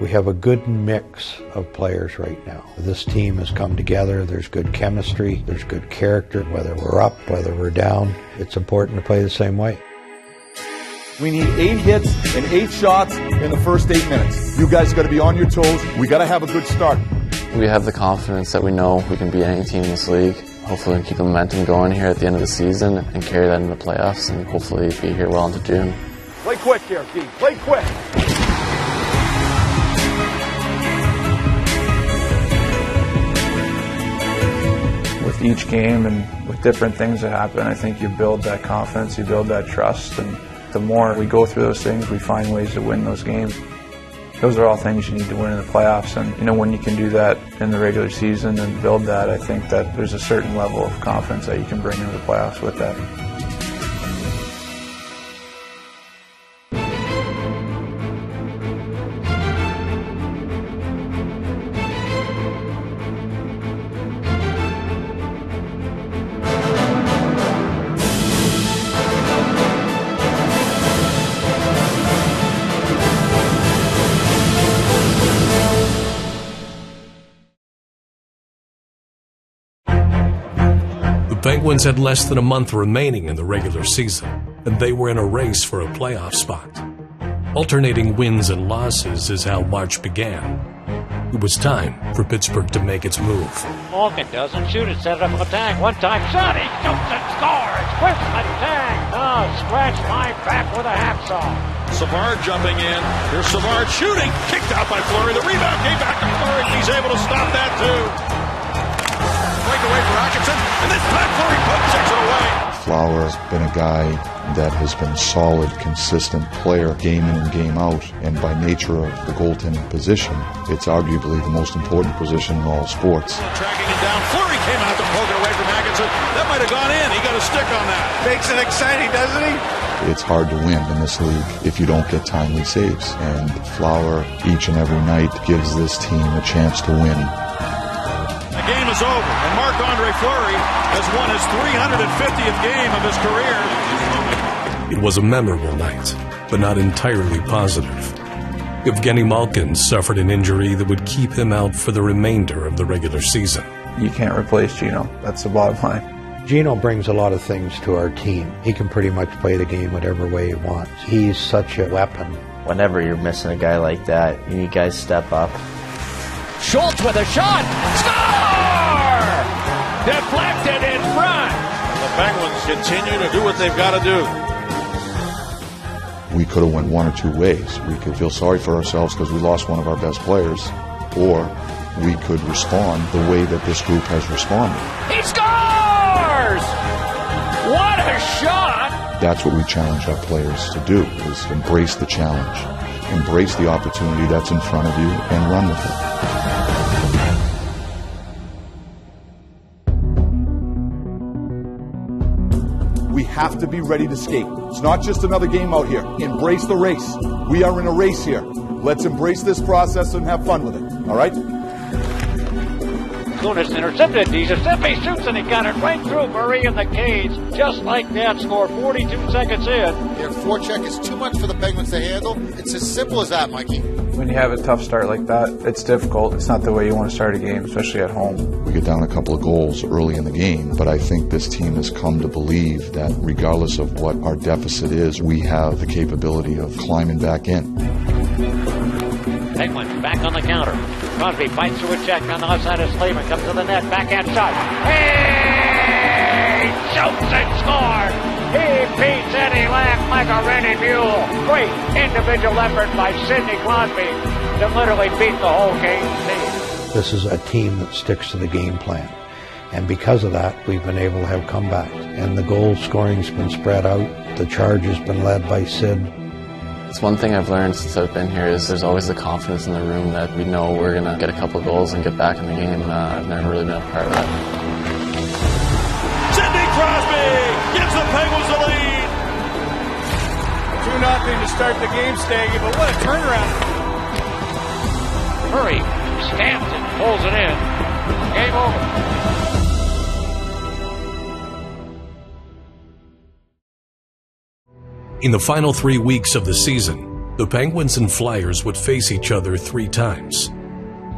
We have a good mix of players right now. This team has come together. There's good chemistry. There's good character. Whether we're up, whether we're down, it's important to play the same way. We need 8 hits and 8 shots in the first 8 minutes. You guys got to be on your toes. We got to have a good start. We have the confidence that we know we can beat any team in this league. Hopefully we can keep the momentum going here at the end of the season and carry that into the playoffs and hopefully be here well into June. Play quick here, Keith. Play quick. With each game and with different things that happen, I think you build that confidence, you build that trust, and the more we go through those things, we find ways to win those games. Those are all things you need to win in the playoffs, and when you can do that in the regular season and build that, I think that there's a certain level of confidence that you can bring into the playoffs with that. The Penguins had less than a month remaining in the regular season, and they were in a race for a playoff spot. Alternating wins and losses is how March began. It was time for Pittsburgh to make its move. Malkin doesn't shoot it, set it up on the tag. One-time shot, he shoots and scores with the tag. Oh, scratch my back with a hacksaw. Savard jumping in. Here's Savard shooting. Kicked out by Fleury. The rebound came back to Fleury. He's able to stop that too. Away for Atkinson, and this time Fleury takes it away. Flower's been a guy that has been solid, consistent player game in and game out, and by nature of the goaltending position, it's arguably the most important position in all sports. Tracking it down, Fleury came out to poke it away from Atkinson. That might have gone in. He got a stick on that. Makes it exciting, doesn't he? It's hard to win in this league if you don't get timely saves, and Flower each and every night gives this team a chance to win. The game is over, and Marc-Andre Fleury has won his 350th game of his career. It was a memorable night, but not entirely positive. Evgeny Malkin suffered an injury that would keep him out for the remainder of the regular season. You can't replace Gino. That's the bottom line. Gino brings a lot of things to our team. He can pretty much play the game whatever way he wants. He's such a weapon. Whenever you're missing a guy like that, you need guys to step up. Schultz with a shot. Score! Deflected in front. The Penguins continue to do what they've got to do. We could have went one or two ways. We could feel sorry for ourselves because we lost one of our best players, or we could respond the way that this group has responded. He scores! What a shot! That's what we challenge our players to do, is embrace the challenge. Embrace the opportunity that's in front of you and run with it. We have to be ready to skate. It's not just another game out here. Embrace the race. We are in a race here. Let's embrace this process and have fun with it. All right? Kunis intercepted. Giuseppe shoots and he got it right through Murray in the cage. Just like that, scored 42 seconds in. Their forecheck is too much for the Penguins to handle. It's as simple as that, Mikey. When you have a tough start like that, it's difficult. It's not the way you want to start a game, especially at home. We get down a couple of goals early in the game, but I think this team has come to believe that regardless of what our deficit is, we have the capability of climbing back in. Penguins back on the counter. Crosby fights through a check on the left side of Slavin. Comes to the net. Backhand shot. He shoots and scores. He beats Eddie Lack like a ready mule. Great individual effort by Sidney Crosby to literally beat the whole game team. This is a team that sticks to the game plan. And because of that, we've been able to have comebacks. And the goal scoring's been spread out. The charge has been led by Sid. It's one thing I've learned since I've been here is there's always the confidence in the room that we know we're going to get a couple of goals and get back in the game. I've never really been a part of that. Sidney Crosby gives the Penguins the lead. 2-0 to start the game, Staggy, but what a turnaround. Murray stamps it, pulls it in. Game over. In the final 3 weeks of the season, The Penguins and Flyers would face each other 3 times.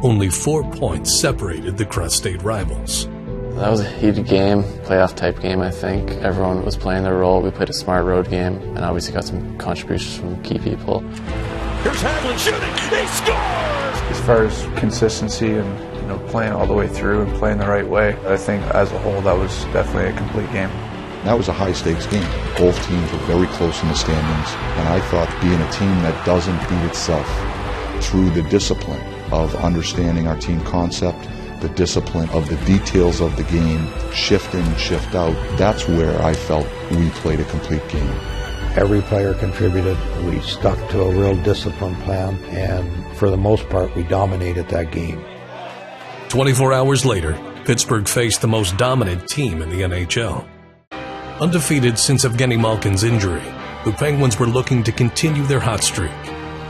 Only 4 points separated the crust-state rivals. That was a heated game, playoff-type game, I think. Everyone was playing their role. We played a smart road game, and obviously got some contributions from key people. Here's Hadley shooting. He scores! As far as consistency and playing all the way through and playing the right way, I think as a whole that was definitely a complete game. That was a high-stakes game. Both teams were very close in the standings, and I thought being a team that doesn't beat itself through the discipline of understanding our team concept, the discipline of the details of the game, shift in and shift out, that's where I felt we played a complete game. Every player contributed. We stuck to a real discipline plan, and for the most part, we dominated that game. 24 hours later, Pittsburgh faced the most dominant team in the NHL. Undefeated since Evgeny Malkin's injury, the Penguins were looking to continue their hot streak.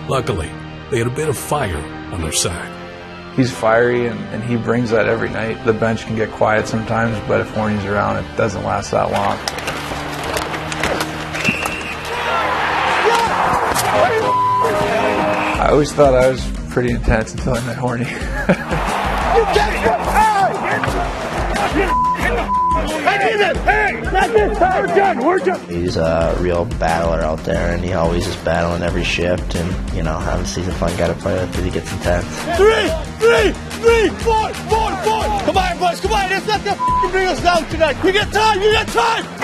Luckily, they had a bit of fire on their side. He's fiery, and he brings that every night. The bench can get quiet sometimes, but if Horny's around, it doesn't last that long. I always thought I was pretty intense until I met Horny. He's a real battler out there, and he always is battling every shift, and obviously he's a fun guy to play with because he gets intense. 3, 4. Come on, boys, come on. Let's not bring us down tonight. We got time.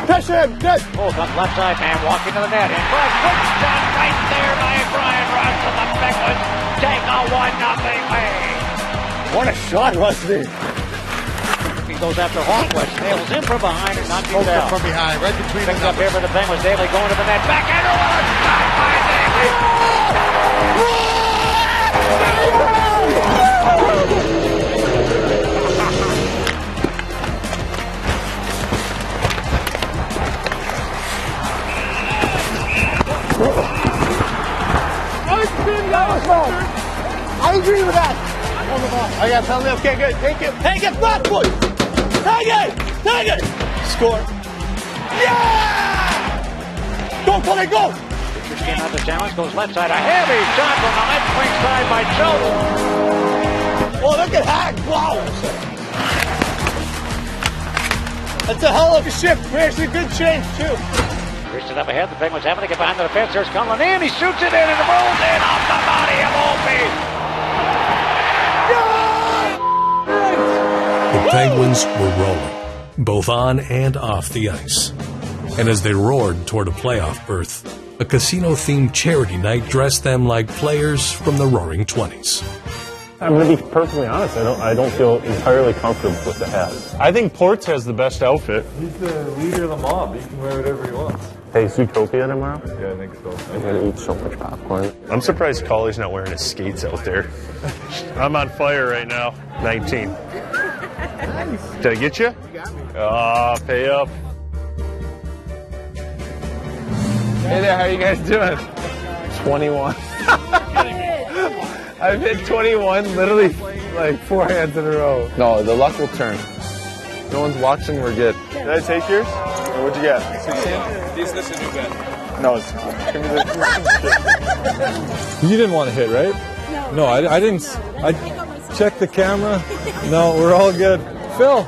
Pressure him. Good. Pull up left side, man, walking to the net. In front, quick shot right there by Brian Ross, and the Penguins take a 1-0 lead. What a shot, wasn't it? He goes after Hawkwood, nails in from behind and knocks him down. From behind, right between Picks up here for the Penguins. Daly going to the net. Back and what a shot by Daly! I agree with that. I got penalty. Okay, good. Take it, flat foot. Take it. Score. Yeah! Go, Tony, go. Pitcher's getting out the challenge, goes left side. A heavy shot from the left wing side by Chilton. Oh, look at Hack. Wow. That's a hell of a shift. We actually did change, too. Reaches up ahead. The Penguins having to get behind the defense. There's Cullen in. He shoots it in and it rolls in off the body of Opie. The Penguins were rolling, both on and off the ice. And as they roared toward a playoff berth, a casino-themed charity night dressed them like players from the Roaring '20s. I'm going to be perfectly honest. I don't feel entirely comfortable with the hat. I think Ports has the best outfit. He's the leader of the mob. He can wear whatever he wants. Hey, Zootopia tomorrow? Yeah, I think so. I'm going to eat so much popcorn. I'm surprised Colley's not wearing his skates out there. I'm on fire right now. 19. Did I get you? You got me. Pay up. Hey there, how you guys doing? 21. I've hit 21 literally like 4 hands in a row. No, the luck will turn. No one's watching, we're good. Did I take yours? Or what'd you get? 16? This is your bet. No, give me the You didn't want to hit, right? No, I didn't. I checked the camera. No, we're all good. Phil,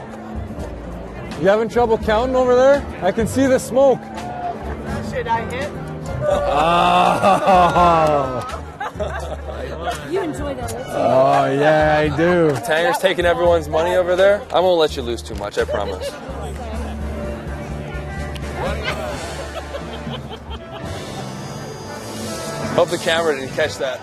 you having trouble counting over there? I can see the smoke. Should I hit? You enjoy that, right? Oh, yeah, I do. Tanger's taking everyone's money over there. I won't let you lose too much, I promise. Hope the camera didn't catch that.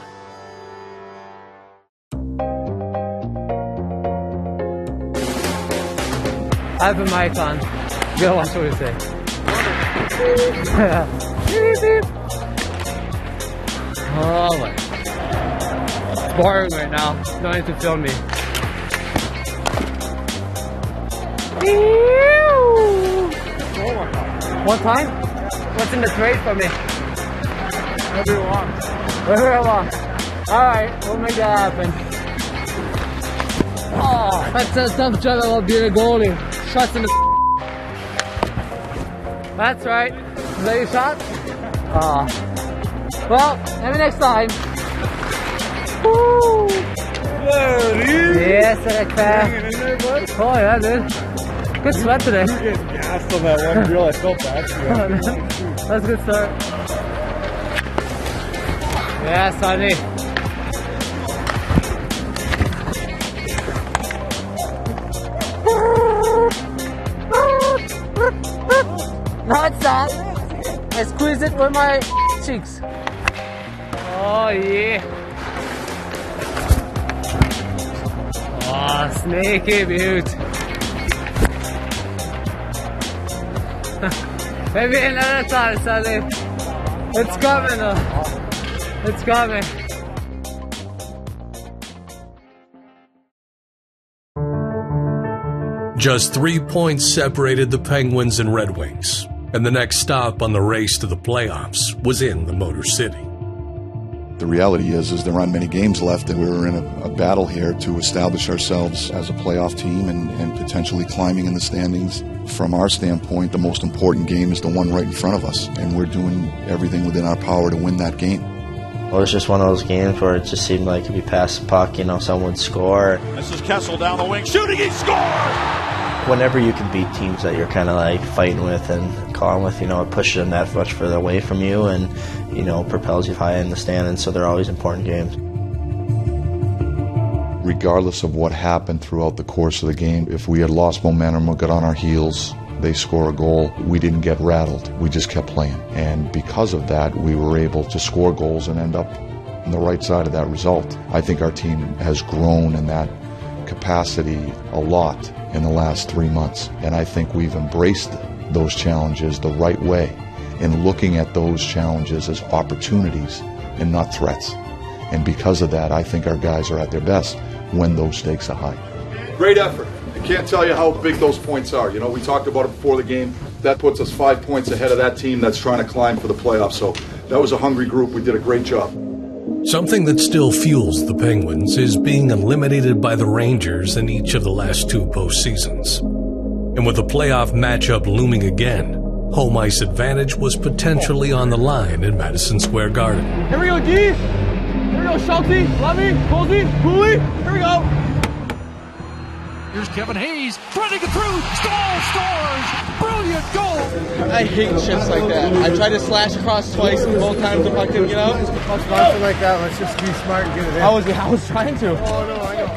I have a mic on. You gotta watch what we say. Oh my. It's boring right now. Don't need to film me. One time? What's in the trade for me? Whatever you want. Whatever I want. Alright, we'll make that happen. Oh, that's a tough job about being a goalie. Shots in the. That's right. Is that your shot? Well, maybe next time. Woo! Yes, okay. Oh yeah, dude. Good sweat today. You were getting gassed on that one drill. I felt bad for you. That's a good start. Yeah, Sonny. No, it's not. I squeeze it with my cheeks. Oh, yeah. Oh, sneaky beaut. Maybe another time, Sonny. It's coming, though. It's coming. Just 3 points separated the Penguins and Red Wings, and the next stop on the race to the playoffs was in the Motor City. The reality is there aren't many games left, and we're in a battle here to establish ourselves as a playoff team and potentially climbing in the standings. From our standpoint, the most important game is the one right in front of us, and we're doing everything within our power to win that game. Well, it was just one of those games where it just seemed like if you pass the puck, someone would score. This is Kessel down the wing, shooting, he scores! Whenever you can beat teams that you're kind of like fighting with and calling with, it pushes them that much further away from you and, propels you high in the standings, so they're always important games. Regardless of what happened throughout the course of the game, if we had lost momentum or got on our heels, they score a goal, we didn't get rattled. We just kept playing. And because of that, we were able to score goals and end up on the right side of that result. I think our team has grown in that capacity a lot in the last 3 months. And I think we've embraced those challenges the right way in looking at those challenges as opportunities and not threats. And because of that, I think our guys are at their best when those stakes are high. Great effort. I can't tell you how big those points are. We talked about it before the game. That puts us 5 points ahead of that team that's trying to climb for the playoffs. So that was a hungry group. We did a great job. Something that still fuels the Penguins is being eliminated by the Rangers in each of the last 2 postseasons. And with a playoff matchup looming again, home ice advantage was potentially on the line in Madison Square Garden. Here we go, G. Here we go, Schulte, Levy, Colsey, Cooley. Here we go. Here's Kevin Hayes, running it through, scores! Brilliant goal! I hate shifts like that. I tried to slash across twice, and both times the puck didn't get out. Something like that, let's just be smart and get it in. I was trying to. Oh, no, I know.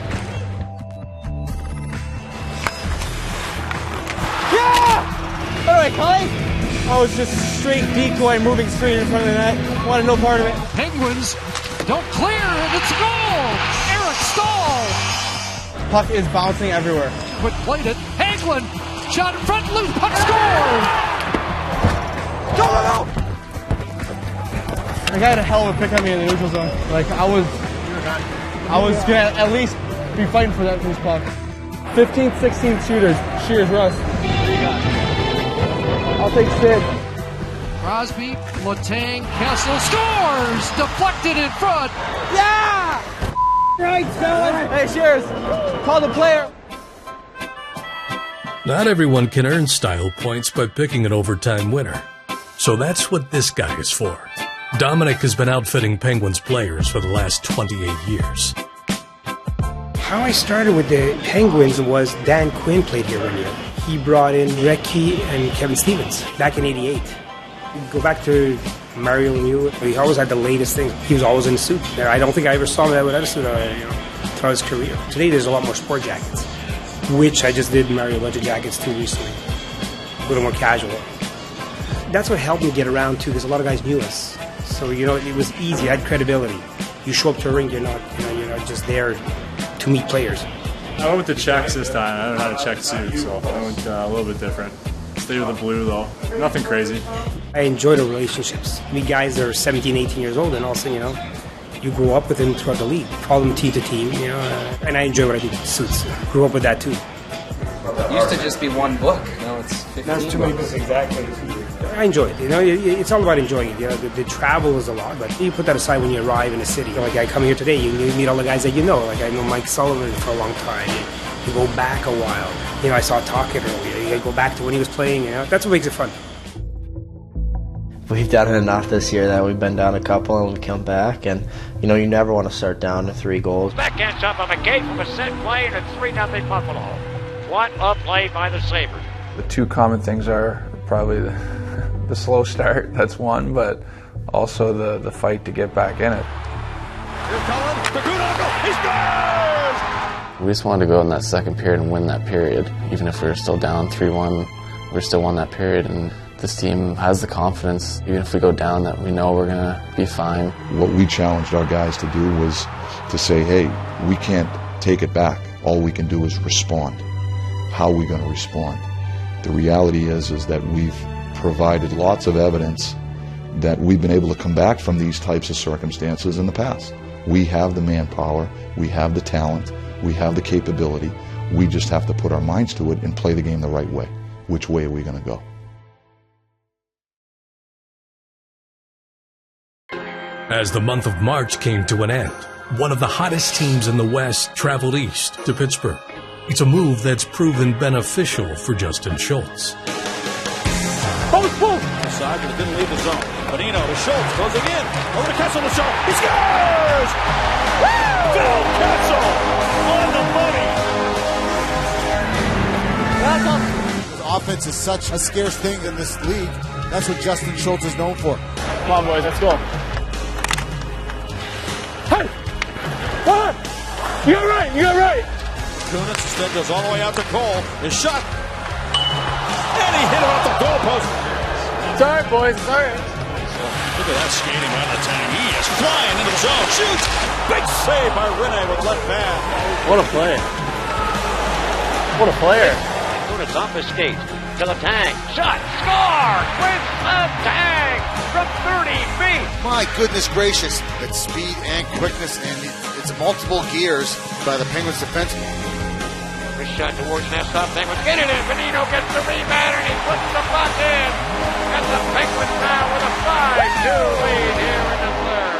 Yeah! All right, Kai. I was just straight decoy moving straight in front of the net. Wanted no part of it. Penguins don't clear, and it's a goal! Eric Stahl! Puck is bouncing everywhere. Quick played it. Hagelin shot in front, loose puck, score! Go! The guy had a hell of a pick on me in the neutral zone. I was gonna at least be fighting for that loose puck. 15, 16 shooters. Cheers, Russ. I'll take Sid. Crosby, Letang, Kessel scores! Deflected in front. Yeah! Right, fellas. Hey, cheers. Call the player. Not everyone can earn style points by picking an overtime winner. So that's what this guy is for. Dominic has been outfitting Penguins players for the last 28 years. How I started with the Penguins was Dan Quinn played here one year. He brought in Recchi and Kevin Stevens back in '88. Go back to Mario Lemieux. He always had the latest thing. He was always in a suit. I don't think I ever saw him without a suit throughout his career. Today there's a lot more sport jackets, which I just did Mario a bunch of jackets too recently. A little more casual. That's what helped me get around too, because a lot of guys knew us. So it was easy. I had credibility. You show up to a ring, you're not just there to meet players. I went with the checks this time. I don't know how to check suit, so I went a little bit different. Stay with the blue though. Nothing crazy. I enjoy the relationships. Meet guys that are 17, 18 years old, and all of a sudden, you grow up with them throughout the league. Follow them team to team, and I enjoy what I do. Suits. Grew up with that too. It used to just be one book. Now it's 15 That's too many books, exactly. I enjoy it. It's all about enjoying it. The travel is a lot, but you put that aside when you arrive in a city. I come here today, you meet all the guys that you know. I know Mike Sullivan for a long time. You go back a while. I saw Talkett earlier. You go back to when he was playing. That's what makes it fun. we've done it enough this year that we've been down a couple and we come back. And, you know, you never want to start down to 3 goals. Backhand shot by McCabe from a set play, and it's 3-0 Buffalo. What a play by the Sabres. The two common things are probably the slow start, that's one, but also the fight to get back in it. Here's Cullen, the Kudogo, he scores! We just wanted to go in that second period and win that period. Even if we were still down 3-1, we still won that period, and this team has the confidence, even if we go down, that we know we're going to be fine. What we challenged our guys to do was to say, hey, we can't take it back. All we can do is respond. How are we going to respond? The reality is that we've provided lots of evidence that we've been able to come back from these types of circumstances in the past. We have the manpower, we have the talent, we have the capability. We just have to put our minds to it and play the game the right way. Which way are we going to go? As the month of March came to an end, one of the hottest teams in the West traveled east to Pittsburgh. It's a move that's proven beneficial for Justin Schultz. Post, post! Inside, but it didn't leave the zone. Bonino to Schultz, closing in. Over to Kessel to shot. He scores! Woo! Phil Kessel on the money. Offense is such a scarce thing in this league. That's what Justin Schultz is known for. Come on, boys, let's go. Hey! What? You got right, you got right. Kunitz instead goes all the way out to Cole. His shot. And he hit it off the goalpost. It's all right, boys, it's all right. Look at that skating by Letang. He is flying into the zone. Shoots! Big save by Rene with left pad. What a play. What a player. Kunitz off his skate to Letang. Shot! Score! With Letang from 30 feet. My goodness gracious. That speed and quickness, and it's multiple gears by the Penguins defense. This shot towards Nestov. Penguins get it in. Bonino gets the rebound and he puts the puck in. And the Penguins now with a 5-2 lead here in the third.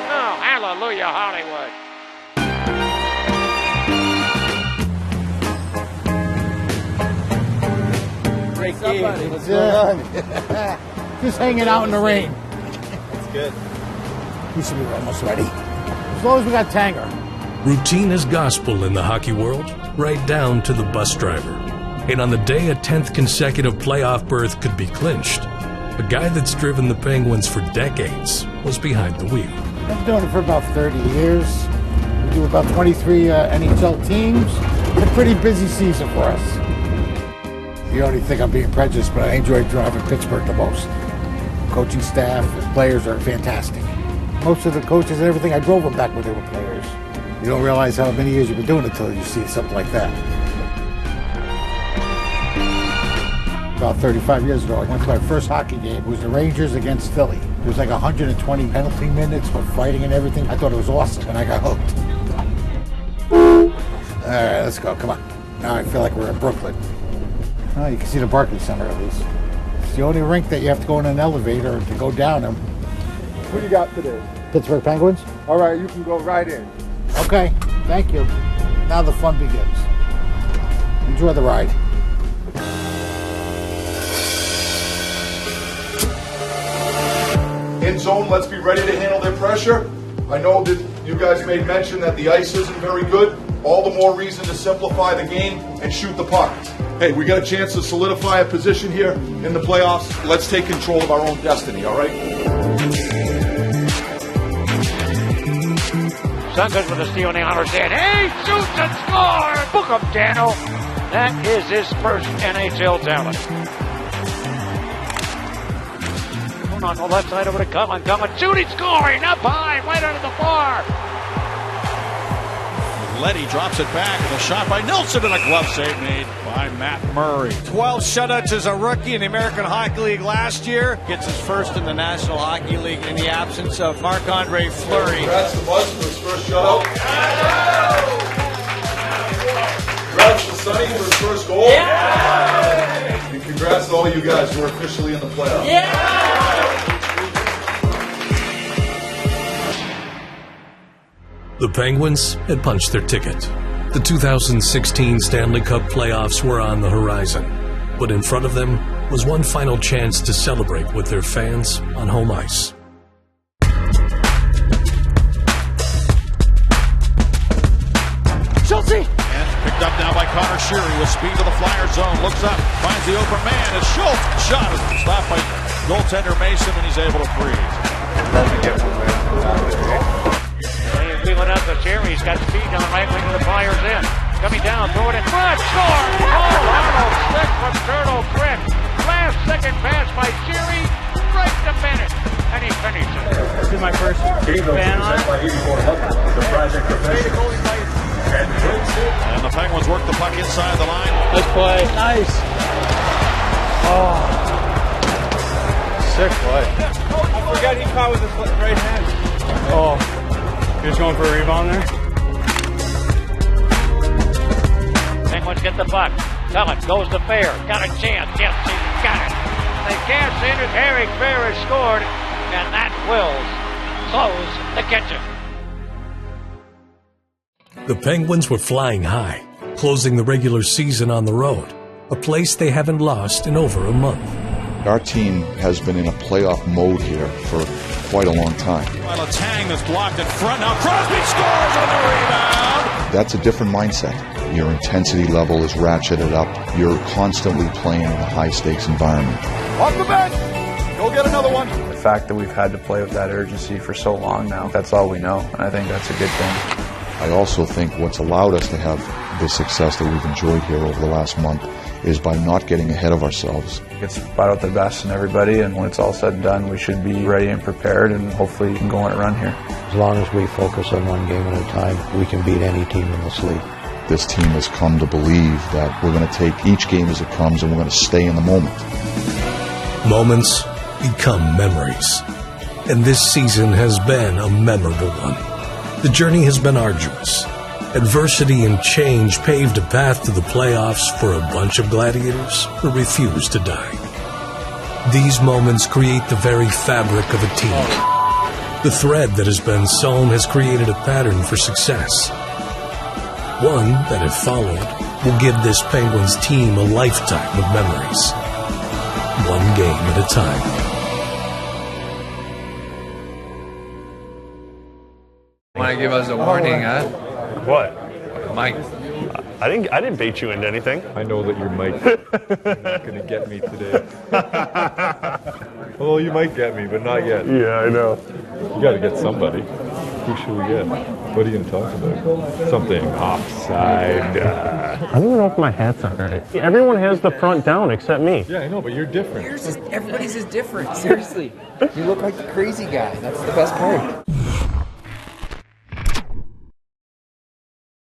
Oh, hallelujah, Hollywood. Great game. What's going on? Just hanging out in the rain. That's good. We should be almost ready. As long as we got Tanger. Routine is gospel in the hockey world, right down to the bus driver. And on the day a 10th consecutive playoff berth could be clinched, a guy that's driven the Penguins for decades was behind the wheel. I've been doing it for about 30 years. We do about 23 NHL teams. It's a pretty busy season for us. You already think I'm being prejudiced, but I enjoy driving Pittsburgh the most. Coaching staff and players are fantastic. Most of the coaches and everything, I drove them back when they were players. You don't realize how many years you've been doing it until you see something like that. About 35 years ago, I went to my first hockey game. It was the Rangers against Philly. It was like 120 penalty minutes with fighting and everything. I thought it was awesome, and I got hooked. All right, let's go. Come on. Now I feel like we're in Brooklyn. Oh, you can see the Barclays Center at least. It's the only rink that you have to go in an elevator to go down them. Who you got today? Pittsburgh Penguins? All right, you can go right in. Okay, thank you. Now the fun begins. Enjoy the ride. In zone, let's be ready to handle their pressure. I know that you guys made mention that the ice isn't very good. All the more reason to simplify the game and shoot the puck. Hey, we got a chance to solidify a position here in the playoffs. Let's take control of our own destiny, all right? Sungood with a steal in the honors end. He shoots and scores! Book him, Daniel. That is his first NHL talent. Going on the left side over to Cullen. Cullen shooting, scoring, up high, right under the bar. Letty drops it back, and a shot by Nilsson, and a glove save made by Matt Murray. 12 shutouts as a rookie in the American Hockey League last year. Gets his first in the National Hockey League in the absence of Marc-Andre Fleury. Congrats to Buzz for his first shutout. Congrats to Sonny for his first goal. And congrats to all you guys who are officially in the playoffs. The Penguins had punched their ticket. The 2016 Stanley Cup playoffs were on the horizon, but in front of them was one final chance to celebrate with their fans on home ice. Schultze! And picked up now by Connor Sheary with speed to the Flyer zone. Looks up, finds the open man. It's Schultz. Shot is stopped by goaltender Mason, and he's able to freeze. He's wheeling out to Sheary. He's got speed down the right wing of the Flyers in. Coming down, throw it in front, score! Oh, Arnold stick from Turtle quick. Last second pass by Sheary, right to Bennett, and he finishes. This is my first fan on it. And the Penguins work the puck inside the line. Nice play. Nice. Oh. Sick play. I forgot he caught with his right hand. Oh. You're just going for a rebound there? Penguins get the puck. Pellet goes to Fair. Got a chance. Yes, he's got it. They cash in it. Eric Fair has scored. And that will close the kitchen. The Penguins were flying high, closing the regular season on the road, a place they haven't lost in over a month. Our team has been in a playoff mode here for quite a long time. While a Tang that's blocked in front. Now Crosby scores on the rebound. That's a different mindset. Your intensity level is ratcheted up. You're constantly playing in a high-stakes environment. Off the bench! Go get another one. The fact that we've had to play with that urgency for so long now, that's all we know, and I think that's a good thing. I also think what's allowed us to have the success that we've enjoyed here over the last month is by not getting ahead of ourselves. It's brought out the best in everybody, and when it's all said and done, we should be ready and prepared, and hopefully we can go on a run here. As long as we focus on one game at a time, we can beat any team in this league. This team has come to believe that we're going to take each game as it comes, and we're going to stay in the moment. Moments become memories, and this season has been a memorable one. The journey has been arduous. Adversity and change paved a path to the playoffs for a bunch of gladiators who refuse to die. These moments create the very fabric of a team. The thread that has been sewn has created a pattern for success. One that, if followed, will give this Penguins team a lifetime of memories. One game at a time. Want to give us a warning, huh? What? Mike. I didn't bait you into anything. I know that you're Mike. You're not going to get me today. Well, you might get me, but not yet. Yeah, I know. You got to get somebody. Who should we get? What are you going to talk about? Something offside. I don't even know if my hat's on right. Everyone has the front down except me. Yeah, I know, but you're different. Everybody's is different. Seriously. You look like the crazy guy. That's the best part.